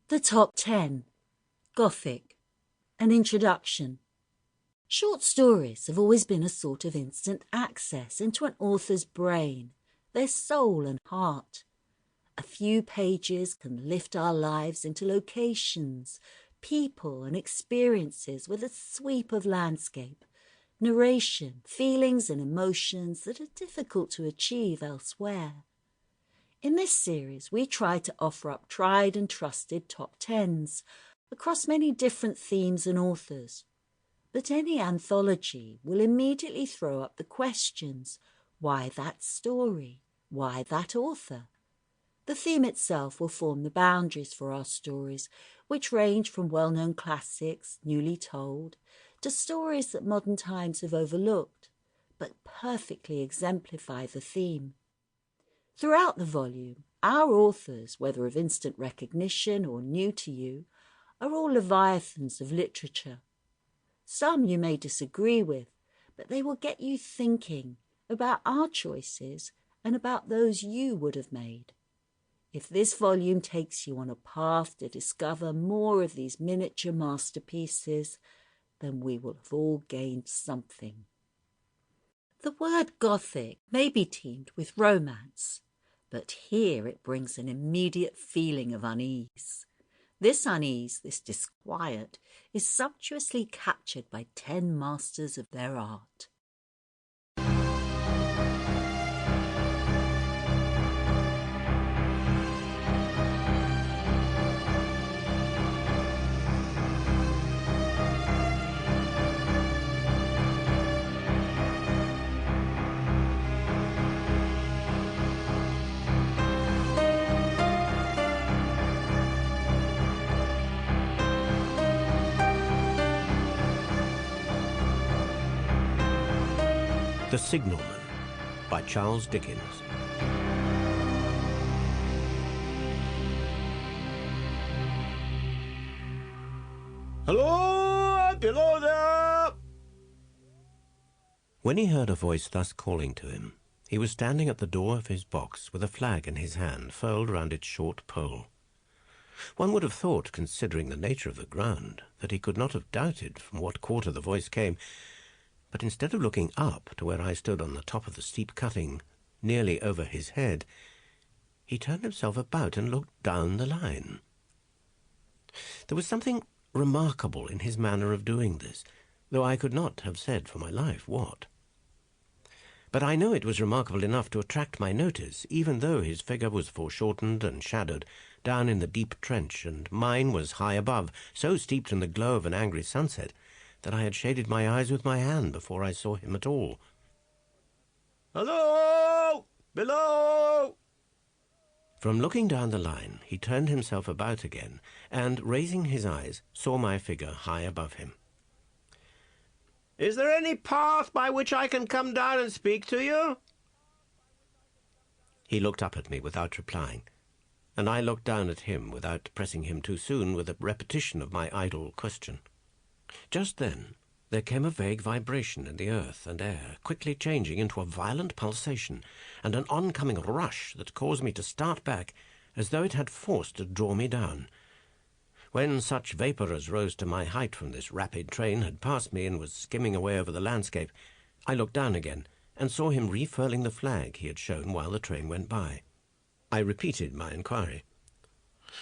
The Top 10. Gothic. An Introduction. Short stories have always been a sort of instant access into an author's brain, their soul and heart. A few pages can lift our lives into locations, people and experiences with a sweep of landscape, narration, feelings and emotions that are difficult to achieve elsewhere. In this series, we try to offer up tried and trusted top tens across many different themes and authors. But any anthology will immediately throw up the questions: why that story? Why that author? The theme itself will form the boundaries for our stories, which range from well-known classics, newly told, to stories that modern times have overlooked, but perfectly exemplify the theme. Throughout the volume, our authors, whether of instant recognition or new to you, are all leviathans of literature. Some you may disagree with, but they will get you thinking about our choices and about those you would have made. If this volume takes you on a path to discover more of these miniature masterpieces, then we will have all gained something. The word Gothic may be teamed with romance, but here it brings an immediate feeling of unease. This unease, this disquiet, is sumptuously captured by 10 masters of their art. The Signalman by Charles Dickens. Hello! Below there! When he heard a voice thus calling to him, he was standing at the door of his box with a flag in his hand furled round its short pole. One would have thought, considering the nature of the ground, that he could not have doubted from what quarter the voice came, but instead of looking up to where I stood on the top of the steep cutting, nearly over his head, he turned himself about and looked down the line. There was something remarkable in his manner of doing this, though I could not have said for my life what. But I know it was remarkable enough to attract my notice, even though his figure was foreshortened and shadowed down in the deep trench, and mine was high above, so steeped in the glow of an angry sunset that I had shaded my eyes with my hand before I saw him at all. Hello! Below! From looking down the line, he turned himself about again, and, raising his eyes, saw my figure high above him. Is there any path by which I can come down and speak to you? He looked up at me without replying, and I looked down at him without pressing him too soon with a repetition of my idle question. Just then there came a vague vibration in the earth and air, quickly changing into a violent pulsation, and an oncoming rush that caused me to start back as though it had force to draw me down. When such vapour as rose to my height from this rapid train had passed me and was skimming away over the landscape, I looked down again and saw him refurling the flag he had shown while the train went by. I repeated my inquiry.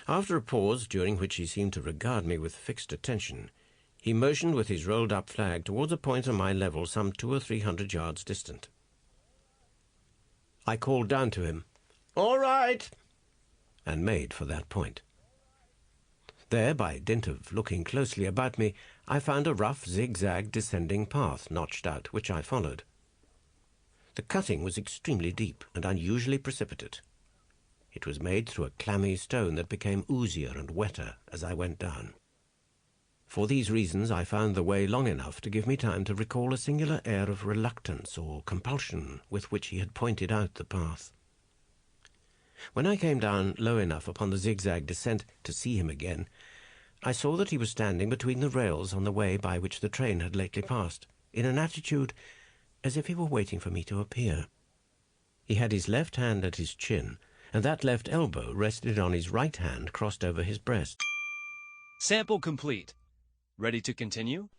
After a pause, during which he seemed to regard me with fixed attention, he motioned with his rolled-up flag towards a point on my level some 200 or 300 yards distant. I called down to him, "All right," and made for that point. There, by dint of looking closely about me, I found a rough, zigzag descending path notched out, which I followed. The cutting was extremely deep and unusually precipitate. It was made through a clammy stone that became oozier and wetter as I went down. For these reasons I found the way long enough to give me time to recall a singular air of reluctance or compulsion with which he had pointed out the path. When I came down low enough upon the zigzag descent to see him again, I saw that he was standing between the rails on the way by which the train had lately passed, in an attitude as if he were waiting for me to appear. He had his left hand at his chin, and that left elbow rested on his right hand crossed over his breast. Sample complete. Ready to continue?